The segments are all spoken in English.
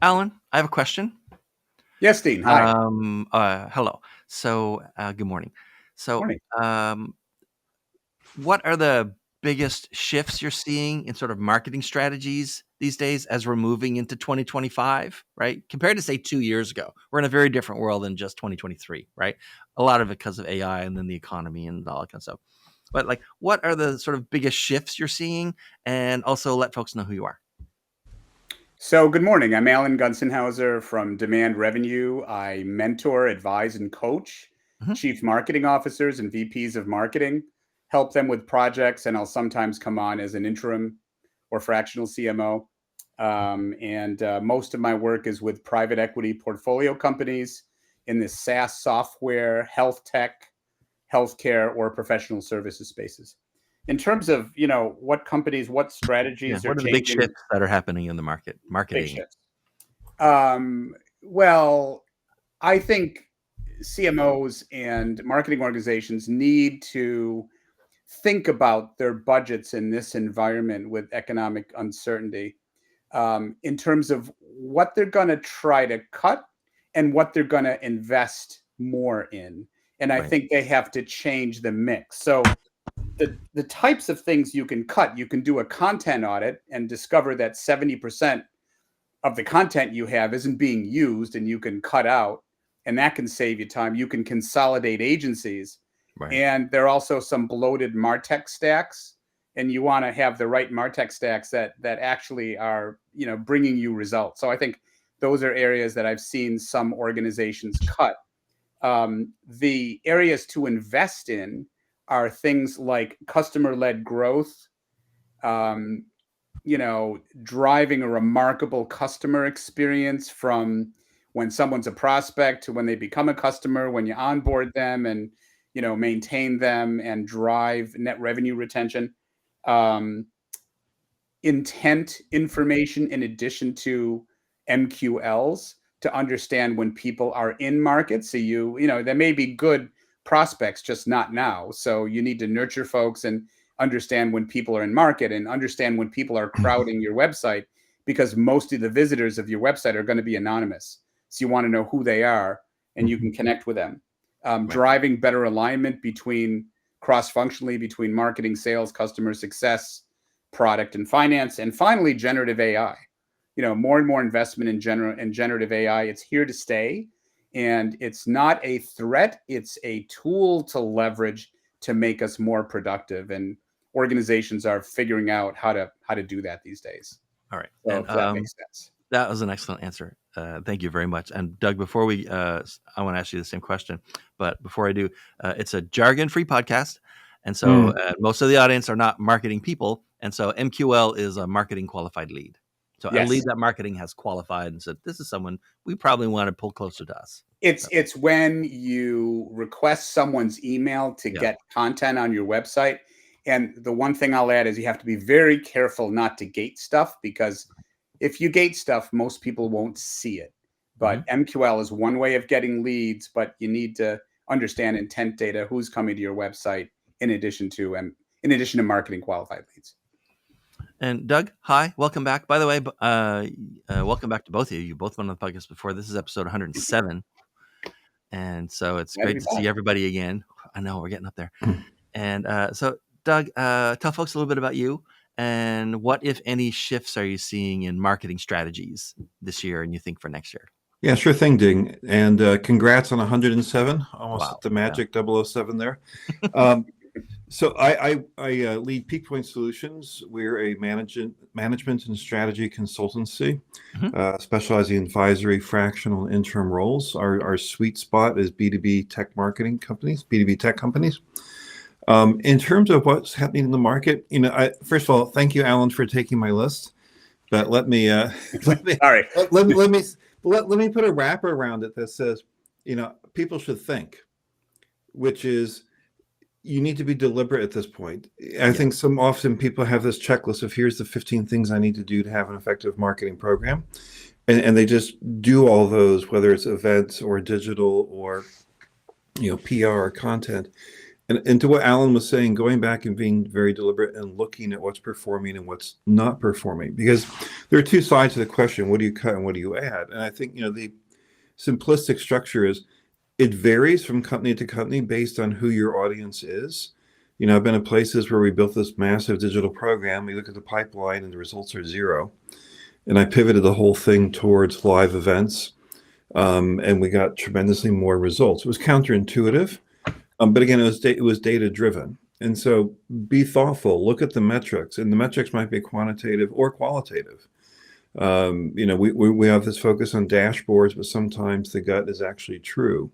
Alan, I have a question. Yes, Dean. Hi. Hello. So, good morning. So, Morning. what are the biggest shifts you're seeing in sort of marketing strategies these days as we're moving into 2025, right? Compared to, say, 2 years ago, we're in a very different world than just 2023, right? A lot of it because of AI and then the economy and all that kind of stuff. But like, what are the sort of biggest shifts you're seeing? And also let folks know who you are. So, good morning. I'm Alan Gonsenhauser from Demand Revenue. I mentor, advise, and coach Mhm. chief marketing officers and VPs of marketing, help them with projects, and I'll sometimes come on as an interim or fractional CMO. And most of my work is with private equity portfolio companies in the SaaS software, health tech, healthcare, or professional services spaces. In terms of what companies, what Yeah. strategies are What are the big changing, shifts that are happening in the big marketing? shifts. Well, I think CMOs and marketing organizations need to think about their budgets in this environment with economic uncertainty, in terms of what they're going to try to cut and what they're going to invest more in. And I Right. think they have to change the mix. So the types of things you can cut, you can do a content audit and discover that 70% of the content you have isn't being used, and you can cut out, and that can save you time. You can consolidate agencies, Right. and there are also some bloated martech stacks, and you want to have the right martech stacks that actually are bringing you results. So I think those are areas that I've seen some organizations cut. The areas to invest in are things like customer-led growth, um, driving a remarkable customer experience from when someone's a prospect to when they become a customer, when you onboard them and, maintain them and drive net revenue retention. Um, Intent information in addition to MQLs to understand when people are in market. So there may be good prospects, just not now. So you need to nurture folks and understand when people are in market and understand when people are crowding your website, because most of the visitors of your website are going to be anonymous. So you want to know who they are and you can connect with them. Right. Driving better alignment between cross-functionally between marketing, sales, customer success, product, and finance. And finally, generative AI. More and more investment in generative AI. It's here to stay, and it's not a threat. It's a tool to leverage to make us more productive. And organizations are figuring out how to do that these days. All right. So And if that makes sense. that was an excellent answer. Thank you very much. And Doug, before I want to ask you the same question, but before I do, it's a jargon-free podcast, and so most of the audience are not marketing people, and so MQL is a marketing qualified lead. So a lead Yes. that marketing has qualified and said, this is someone we probably want to pull closer to us. It's when you request someone's email to Yeah. get content on your website. And the one thing I'll add is you have to be very careful not to gate stuff, because if you gate stuff, most people won't see it. But MQL is one way of getting leads, but you need to understand intent data, who's coming to your website, in addition to marketing qualified leads. And Doug, hi, welcome back. By the way, welcome back to both of you. You both went on the podcast before. This is episode 107. And so it's Glad to great be to see back. everybody again. I know we're getting up there. And so, Doug, tell folks a little bit about you and what, if any, shifts are you seeing in marketing strategies this year and you think for next year? Yeah, sure thing, Ding. And congrats on 107, almost Wow. at the magic 007 there. So I lead Peak Point Solutions. We're a management and strategy consultancy, specializing in advisory, fractional, and interim roles. Our sweet spot is B2B tech marketing companies, B2B tech companies. In terms of what's happening in the market, first of all, thank you, Alan, for taking my list. But let me let me put a wrapper around it that says, people should think, which is, you need to be deliberate at this point. I think often people have this checklist of, here's the 15 things I need to do to have an effective marketing program. And they just do all those, whether it's events or digital or, PR or content. And to what Alan was saying, going back and being very deliberate and looking at what's performing and what's not performing, because there are two sides to the question. What do you cut and what do you add? And I think, the simplistic structure is it varies from company to company based on who your audience is. I've been in places where we built this massive digital program. We look at the pipeline and the results are zero. And I pivoted the whole thing towards live events. And we got tremendously more results. It was counterintuitive, but again, it was data driven. And so be thoughtful, look at the metrics, and the metrics might be quantitative or qualitative. We have this focus on dashboards, but sometimes the gut is actually true.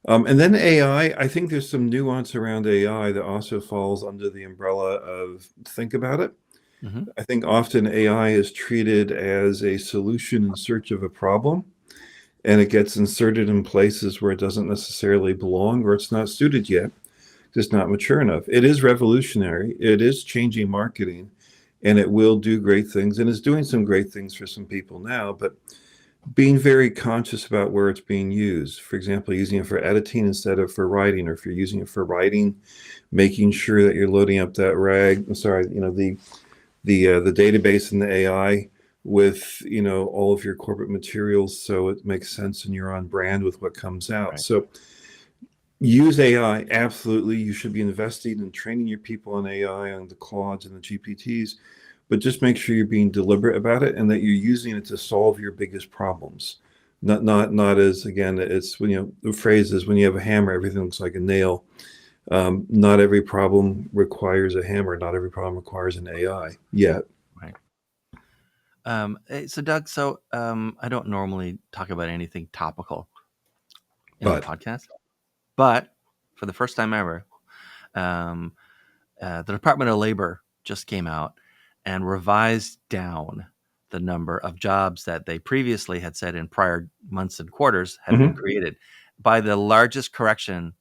And then AI, I think there's some nuance around AI that also falls under the umbrella of think about it. Mm-hmm. I think often AI is treated as a solution in search of a problem, and it gets inserted in places where it doesn't necessarily belong or it's not suited yet. It's not mature enough. It is revolutionary. It is changing marketing, and it will do great things, and is doing some great things for some people now, but being very conscious about where it's being used. For example, using it for editing instead of for writing, or if you're using it for writing, making sure that you're loading up that the database and the AI with all of your corporate materials, so it makes sense and you're on brand with what comes out. Right. So use AI, absolutely. You should be investing in training your people on AI, on the Claudes and the GPTs, but just make sure you're being deliberate about it and that you're using it to solve your biggest problems. Not as, again, it's the phrase is when you have a hammer, everything looks like a nail. Not every problem requires a hammer. Not every problem requires an AI yet. Right. So Doug, I don't normally talk about anything topical in the podcast, but for the first time ever, the Department of Labor just came out and revised down the number of jobs that they previously had said in prior months and quarters had been created by the largest correction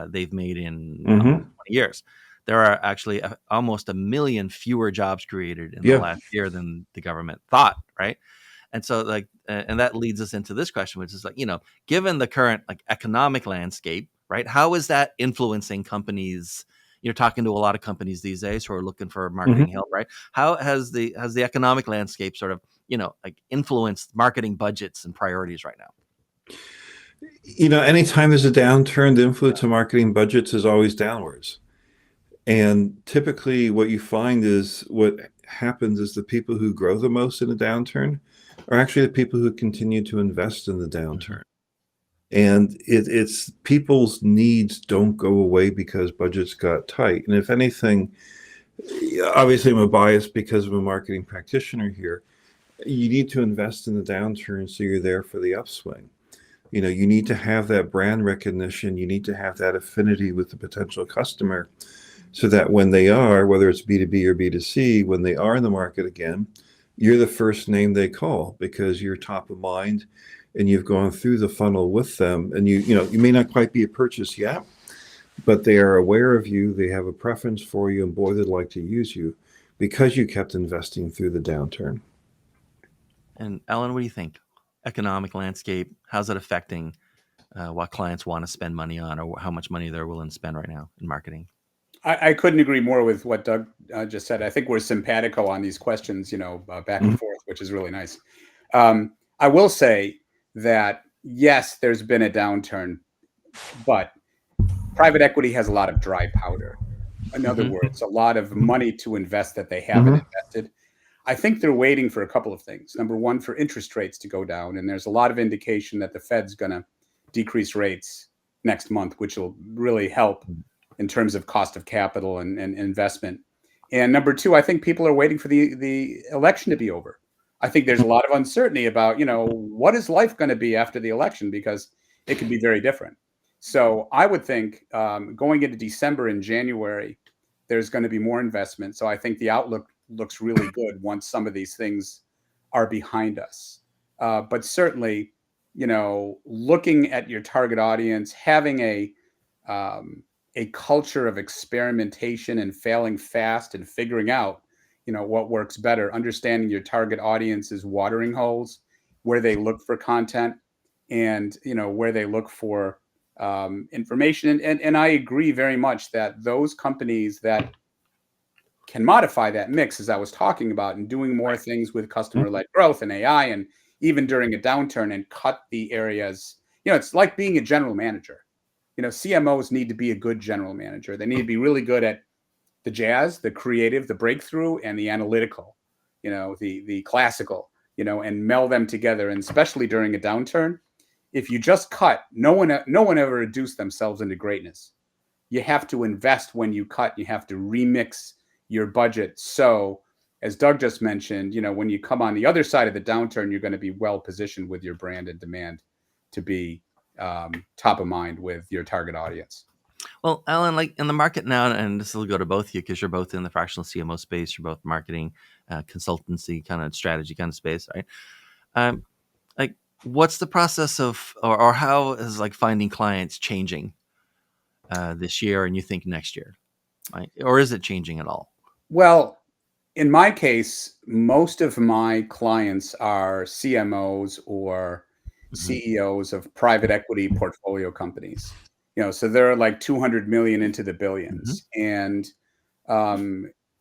they've made in 20 years. There are actually almost 1 million fewer jobs created in the last year than the government thought, right? And so and that leads us into this question, which is given the current economic landscape, right? How is that influencing companies? You're talking to a lot of companies these days who are looking for marketing help, right? How has the economic landscape sort of, influenced marketing budgets and priorities right now? Anytime there's a downturn, the influence of marketing budgets is always downwards. And typically what you find is what happens is the people who grow the most in a downturn are actually the people who continue to invest in the downturn. And it's people's needs don't go away because budgets got tight. And if anything, obviously I'm a bias because I'm a marketing practitioner here. You need to invest in the downturn so you're there for the upswing. You need to have that brand recognition. You need to have that affinity with the potential customer so that when they are, whether it's B2B or B2C, when they are in the market again, you're the first name they call because you're top of mind and you've gone through the funnel with them. And you may not quite be a purchase yet, but they are aware of you. They have a preference for you, and boy, they'd like to use you because you kept investing through the downturn. And Ellen, what do you think? Economic landscape, how's it affecting what clients want to spend money on, or how much money they're willing to spend right now in marketing? I couldn't agree more with what Doug just said. I think we're simpatico on these questions, back and forth, which is really nice. I will say that, yes, there's been a downturn, but private equity has a lot of dry powder. In other words, a lot of money to invest that they haven't invested. I think they're waiting for a couple of things. Number one, for interest rates to go down. And there's a lot of indication that the Fed's going to decrease rates next month, which will really help in terms of cost of capital and investment. And number two, I think people are waiting for the election to be over. I think there's a lot of uncertainty about, what is life going to be after the election, because it can be very different. So I would think going into December and January, there's going to be more investment. So I think the outlook looks really good once some of these things are behind us. But certainly, looking at your target audience, having a culture of experimentation and failing fast and figuring out, what works better, understanding your target audience's watering holes, where they look for content and, where they look for information. And I agree very much that those companies that can modify that mix, as I was talking about, and doing more things with customer-led growth and AI, and even during a downturn, and cut the areas. It's like being a general manager. CMOs need to be a good general manager. They need to be really good at the jazz, the creative, the breakthrough, and the analytical, the classical, and meld them together. And especially during a downturn, if you just cut, no one ever reduced themselves into greatness. You have to invest when you cut. You have to remix your budget. So, as Doug just mentioned, when you come on the other side of the downturn, you're going to be well positioned with your brand and demand to be top of mind with your target audience. Well, Alan, like in the market now, and this will go to both of you because you're both in the fractional CMO space, you're both marketing, consultancy kind of strategy kind of space, right? Like, what's the process of, or how is like finding clients changing this year, and you think next year, right? Or is it changing at all? Well, in my case, most of my clients are CMOs or CEOs of private equity portfolio companies. So they're like 200 million into the billions. And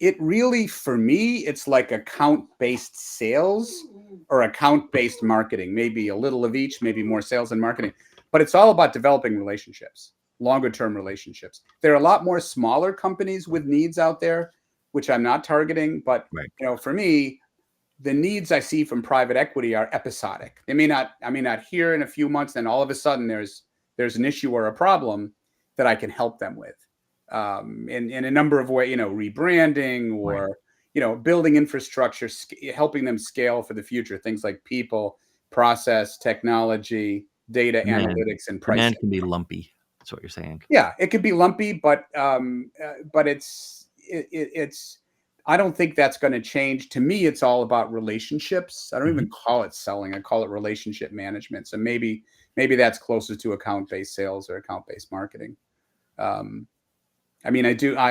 it really, for me, it's like account-based sales or account-based marketing, maybe a little of each, maybe more sales and marketing, but it's all about developing relationships, longer-term relationships. There are a lot more smaller companies with needs out there, which I'm not targeting, but for me, the needs I see from private equity are episodic. I may not hear in a few months, then all of a sudden there's an issue or a problem that I can help them with, in a number of ways, rebranding or building infrastructure, helping them scale for the future. Things like people, process, technology, data analytics, and pricing. Demand can be lumpy. That's what you're saying. Yeah, it could be lumpy, but it's I don't think that's going to change. To me, it's all about relationships. I don't even call it selling. I call it relationship management. So maybe that's closer to account-based sales or account-based marketing. I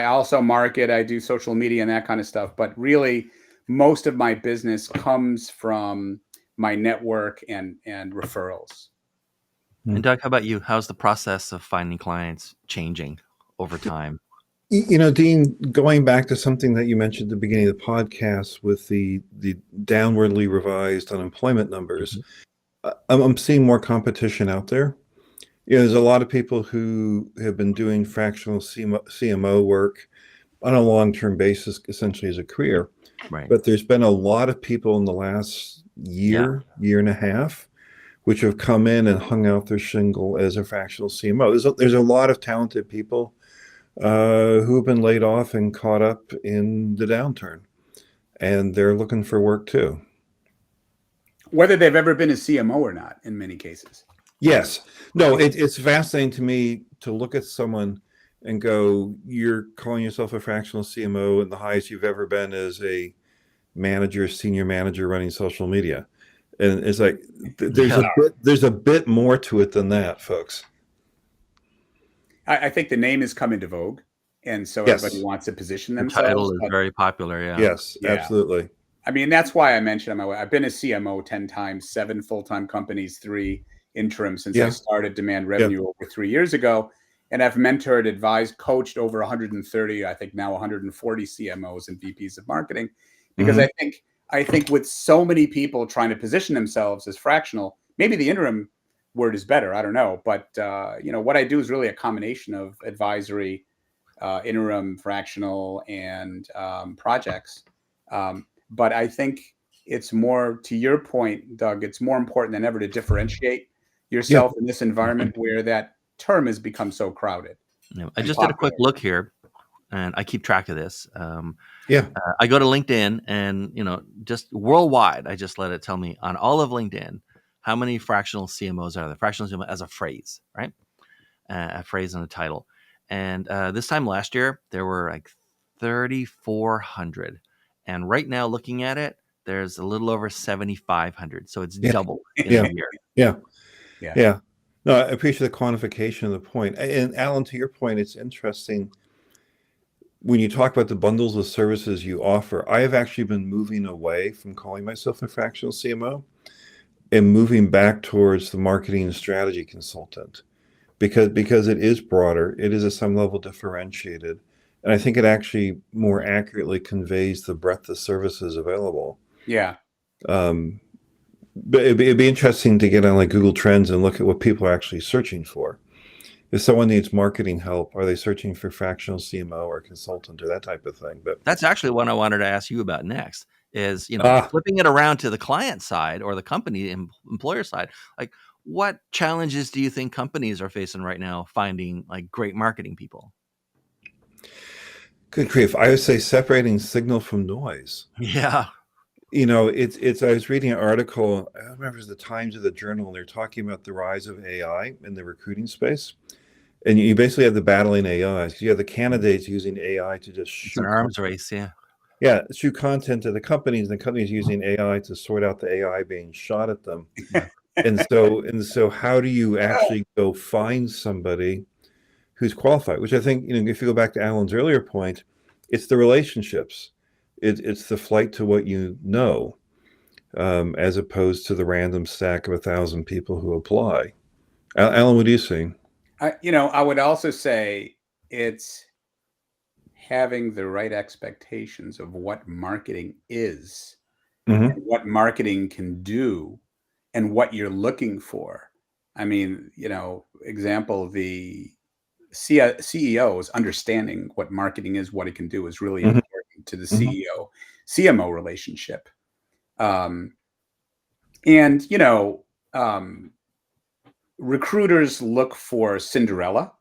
also market, I do social media and that kind of stuff, but really most of my business comes from my network and referrals. And Doug, how about you? How's the process of finding clients changing over time? Dean, going back to something that you mentioned at the beginning of the podcast with the downwardly revised unemployment numbers, I'm seeing more competition out there. There's a lot of people who have been doing fractional CMO work on a long-term basis, essentially as a career. Right. But there's been a lot of people in the last year and a half, which have come in and hung out their shingle as a fractional CMO. There's a lot of talented people who have been laid off and caught up in the downturn, and they're looking for work too. Whether they've ever been a CMO or not, in many cases. Yes. No, it's fascinating to me to look at someone and go, you're calling yourself a fractional CMO, and the highest you've ever been is a manager, senior manager running social media. And it's like, there's a bit more to it than that, folks. I think the name has come into vogue, and so everybody wants to position themselves. The title is very popular, Yes, absolutely. That's why I mentioned I've been a CMO 10 times, 7 full-time companies, 3 interim since I started Demand Revenue over 3 years ago. And I've mentored, advised, coached over 130, I think now 140 CMOs and VPs of marketing, because I think with so many people trying to position themselves as fractional, maybe the interim word is better. I don't know. But, what I do is really a combination of advisory, interim, fractional, and projects. But I think it's more, to your point, Doug, it's more important than ever to differentiate yourself in this environment where that term has become so crowded. I just did a quick look here, and I keep track of this. I go to LinkedIn, and just worldwide, I just let it tell me on all of LinkedIn how many fractional CMOs are there. Fractional CMO as a phrase, right? A phrase and a title. And this time last year, there were like 3,400. And right now, looking at it, there's a little over 7,500. So it's double in a year. Yeah. No, I appreciate the quantification of the point. And Alan, to your point, it's interesting when you talk about the bundles of services you offer. I have actually been moving away from calling myself a fractional CMO and moving back towards the marketing and strategy consultant, because it is broader. It is at some level differentiated, And I think it actually more accurately conveys the breadth of services available. Yeah. Um, but it'd be interesting to get on like Google Trends and look at what people are actually searching for. If someone needs marketing help, are they searching for fractional CMO or consultant or that type of thing? But That's actually what I wanted to ask you about next is, ah, flipping it around to the client side or the company employer side. Like, what challenges do you think companies are facing right now finding like great marketing people? good grief! I would say separating signal from noise. Yeah. It's. I was reading an article. I don't remember if it was the Times or the Journal, and they're talking about the rise of AI in the recruiting space. And you basically have the battling AIs. You have the candidates using AI to just It's an shoot arms race. Yeah. yeah, shoot content to the companies, and the companies using AI to sort out the AI being shot at them. Yeah. And so how do you actually go find somebody who's qualified? Which I think, if you go back to Alan's earlier point, it's the relationships. It's the flight to what you know, as opposed to the random stack of 1,000 people who apply. Alan, what do you see? I would also say it's having the right expectations of what marketing is Hmm. and what marketing can do and what you're looking for. I mean, example, the CEOs understanding what marketing is, what it can do is really Hmm. important to the Hmm. CEO CMO relationship. Um, and, recruiters look for Cinderella.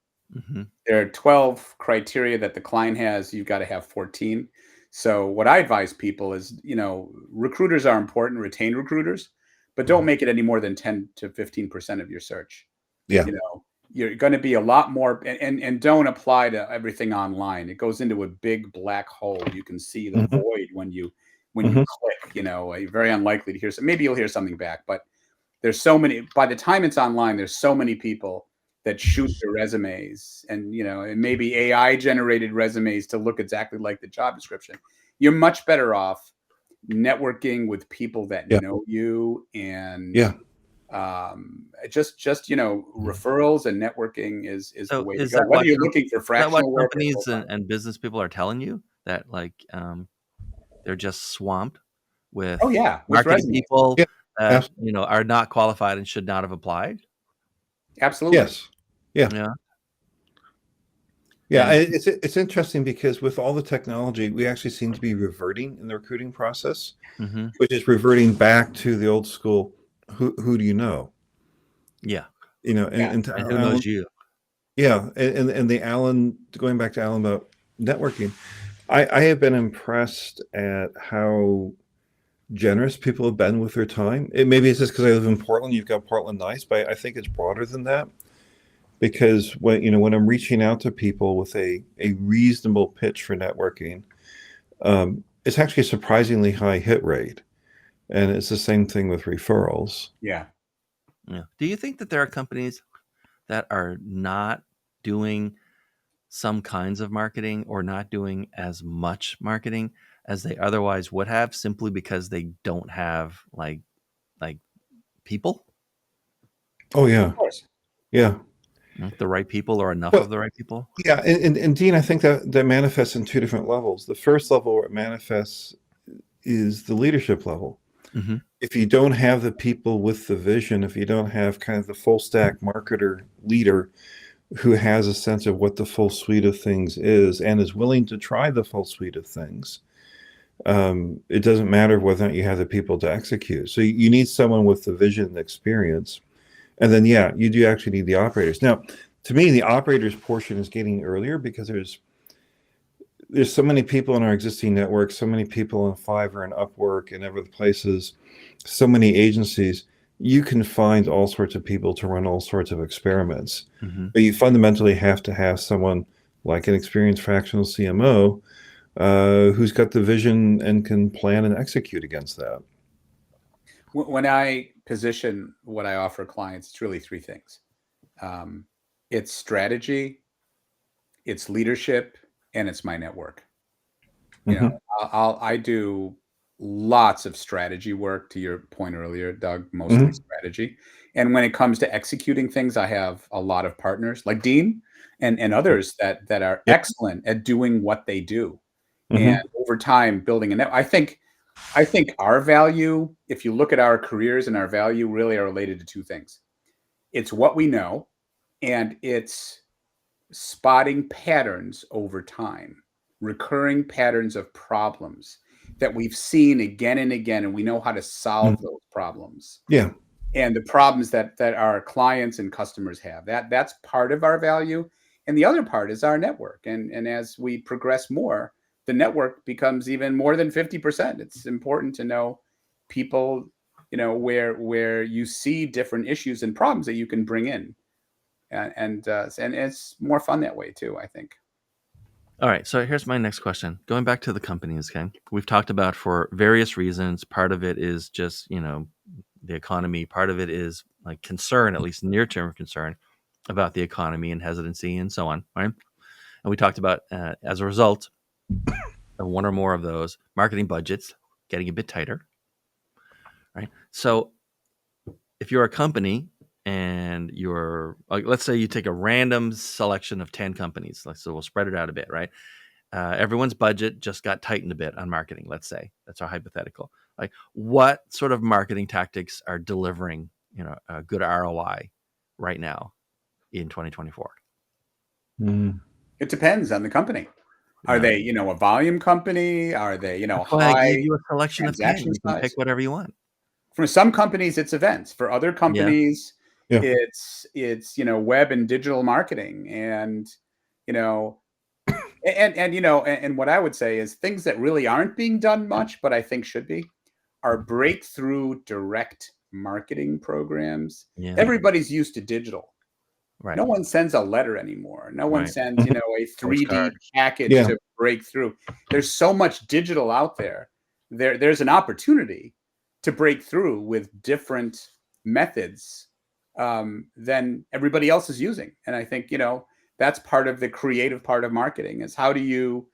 Hmm. There are 12 criteria that the client has. You've got to have 14. So what I advise people is, recruiters are important, retain recruiters, but don't make it any more than 10 to 15% of your search. Yeah. You know, you're going to be a lot more, and don't apply to everything online. It goes into a big black hole. You can see the Hmm. void when you Hmm. click. You're very unlikely to hear some. Maybe you'll hear something back, but there's so many. By the time it's online, there's so many people that shoot their resumes, and it may be AI generated resumes to look exactly like the job description. You're much better off networking with people that Yeah. know you, and Yeah. just referrals and networking is the So way to is go. that Whether what you're looking for is that what fractional work or full companies time. and business people are telling you that like they're just swamped with Oh yeah, with marketing resumes. people Yeah. that Abs- are not qualified and should not have applied? Absolutely. yes. Yeah. Yeah. Yeah, And it's interesting because with all the technology, we actually seem to be reverting in the recruiting process, mhm, which is reverting back to the old school. Who do you know? yeah. Yeah. And to And who Alan, knows you? yeah, and the Alan going back to Alan about networking. I have been impressed at how generous people have been with their time. Maybe it's just because I live in Portland. You've got Portland Nice, but I think it's broader than that. Because when I'm reaching out to people with a reasonable pitch for networking, it's actually a surprisingly high hit rate, and it's the same thing with referrals. Yeah. Yeah. Do you think that there are companies that are not doing some kinds of marketing or not doing as much marketing as they otherwise would have simply because they don't have like people, Oh Of yeah, course. yeah, like the right people or enough well, of the right people? yeah, and Dean, I think that manifests in two different levels. The first level where it manifests is the leadership level. Hmm. If you don't have the people with the vision, if you don't have kind of the full stack marketer leader who has a sense of what the full suite of things is and is willing to try the full suite of things, it doesn't matter whether or not you have the people to execute. So you need someone with the vision and experience. And then, yeah, you do actually need the operators. Now, to me, the operators portion is getting earlier because there's so many people in our existing network, so many people in Fiverr and Upwork and other places, so many agencies. You can find all sorts of people to run all sorts of experiments, Hmm. but you fundamentally have to have someone like an experienced fractional CMO who's got the vision and can plan and execute against that. When I position what I offer clients, it's really three things. Um, it's strategy, it's leadership, and it's my network. You know, Hmm. I do lots of strategy work, to your point earlier, Doug, mostly Mhm. strategy. And when it comes to executing things, I have a lot of partners like Dean and others that are Yep. excellent at doing what they do. And Mhm. over time, building a net. I think our value, if you look at our careers and our value, really are related to two things. It's what we know, and it's spotting patterns over time, recurring patterns of problems that we've seen again and again, and we know how to Mhm. solve those problems Yeah. and the problems that our clients and customers have. That's part of our value. And the other part is our network. And as we progress more, the network becomes even more than 50%. It's important to know people, where you see different issues and problems that you can bring in. And it's more fun that way too, I think. All right, so here's my next question. Going back to the companies, okay? We've talked about for various reasons. Part of it is just, the economy. Part of it is like concern, at least near-term concern about the economy and hesitancy and so on, right? And we talked about, as a result of one or more of those, marketing budgets getting a bit tighter, right? So if you're a company and you're like, let's say you take a random selection of 10 companies, like, so we'll spread it out a bit, right? Everyone's budget just got tightened a bit on marketing. Let's say that's our hypothetical. Like, what sort of marketing tactics are delivering, a good ROI right now in 2024? Mhm. It depends on the company. Are Yeah, they, a volume company? Are they, that's why I gave high you a selection of 10. transaction You can pick size? whatever you want. For some companies, it's events. For other Yeah, companies, Yeah. it's web and digital marketing. And, you know, and what I would say is things that really aren't being done much, but I think should be, are breakthrough direct marketing programs. yeah, Everybody's used to digital. right, No one sends a letter anymore. No one right. sends, Mhm. a Postcard. 3D package Yeah. to break through. There's so much digital out there. There's an opportunity to break through with different methods than everybody else is using. And I think, that's part of the creative part of marketing is how do you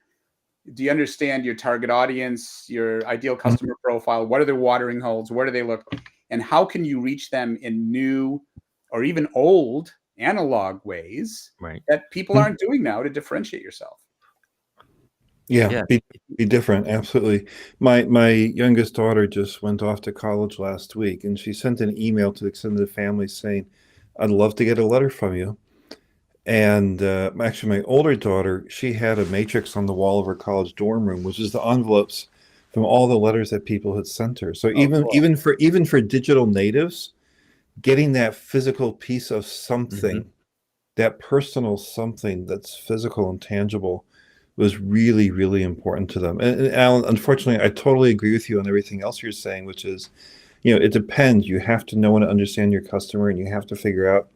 understand your target audience, your ideal Mhm. customer profile? What are their watering holes? Where do they look? And how can you reach them in new or even old analog ways Right. that people Mhm. aren't doing now to differentiate yourself? Yeah. Yeah. Be different. Absolutely. My youngest daughter just went off to college last week, and she sent an email to the extended family saying, "I'd love to get a letter from you." And actually, my older daughter, she had a matrix on the wall of her college dorm room, which is the envelopes from all the letters that people had sent her. So Oh, cool. even for digital natives, getting that physical piece of Hmm. something, that personal something that's physical and tangible, was really, really important to them. And Alan, unfortunately, I totally agree with you on everything else you're saying, which is, it depends. You have to know and understand your customer, and you have to figure out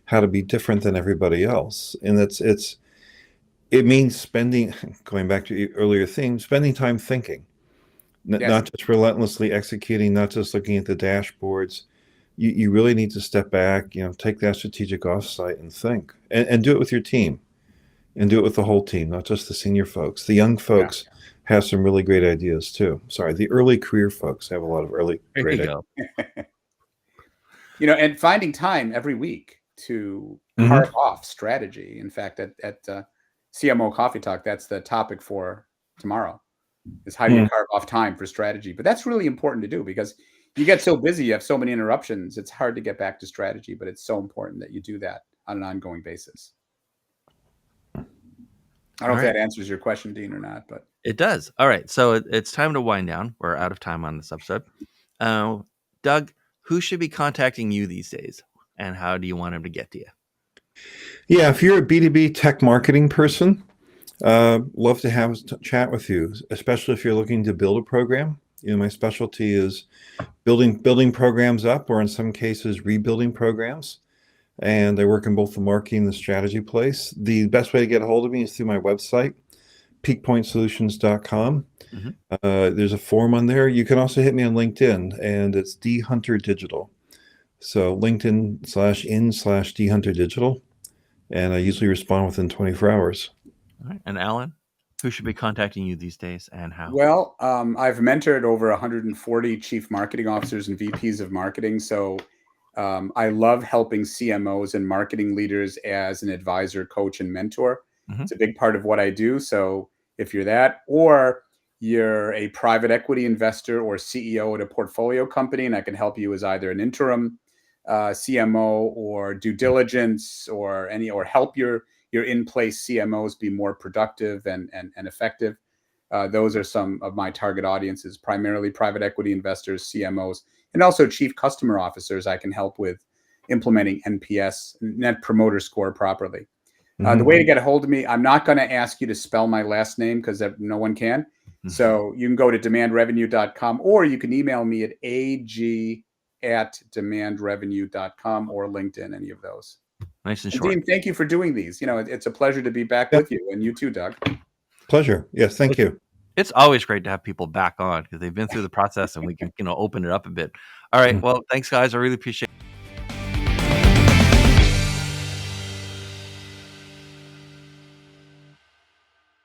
how to be different than everybody else. And it means spending, going back to your earlier theme, spending time thinking, Yes. not just relentlessly executing, not just looking at the dashboards. You really need to step back, take that strategic offsite and think, and do it with your team, and do it with the whole team, not just the senior folks. The young Yeah. folks have some really great ideas too. Sorry, the early career folks have a lot of early There great you ideas. go. And finding time every week to Hmm. carve off strategy. In fact, at CMO Coffee Talk, that's the topic for tomorrow. Is how do you carve off time for strategy? But that's really important to do because you get so busy, you have so many interruptions. It's hard to get back to strategy, but it's so important that you do that on an ongoing basis. I don't All know if right. that answers your question, Dean, or not, but It does. All right. So it's time to wind down. We're out of time on this episode. Uh, Doug, who should be contacting you these days, and how do you want him to get to you? Yeah, if you're a B2B tech marketing person, love to have a chat with you, especially if you're looking to build a program. My specialty is building programs up, or in some cases, rebuilding programs. And I work in both the marketing and the strategy place. The best way to get a hold of me is through my website, peakpointsolutions.com. Mhm. There's a form on there. You can also hit me on LinkedIn, and it's D Hunter Digital. So LinkedIn/in/D Hunter Digital. And I usually respond within 24 hours. All right. And Alan? Who should be contacting you these days and how? Well, I've mentored over 140 chief marketing officers and VPs of marketing. So I love helping CMOs and marketing leaders as an advisor, coach, and mentor. Mm-hmm. It's a big part of what I do. So if you're that, or you're a private equity investor or CEO at a portfolio company, and I can help you as either an interim CMO or due diligence or help your in-place CMOs be more productive and effective. Those are some of my target audiences, primarily private equity investors, CMOs, and also chief customer officers. I can help with implementing NPS, Net Promoter Score, properly. The way to get a hold of me, I'm not going to ask you to spell my last name because no one can. So you can go to demandrevenue.com, or you can email me at ag@demandrevenue.com or LinkedIn, any of those. Nice and And short. Dean, thank you for doing these. It's a pleasure to be back with you, and you too, Doug. Pleasure. Yes, thank you. It's always great to have people back on because they've been through the process and we can, open it up a bit. All right. Well, thanks, guys. I really appreciate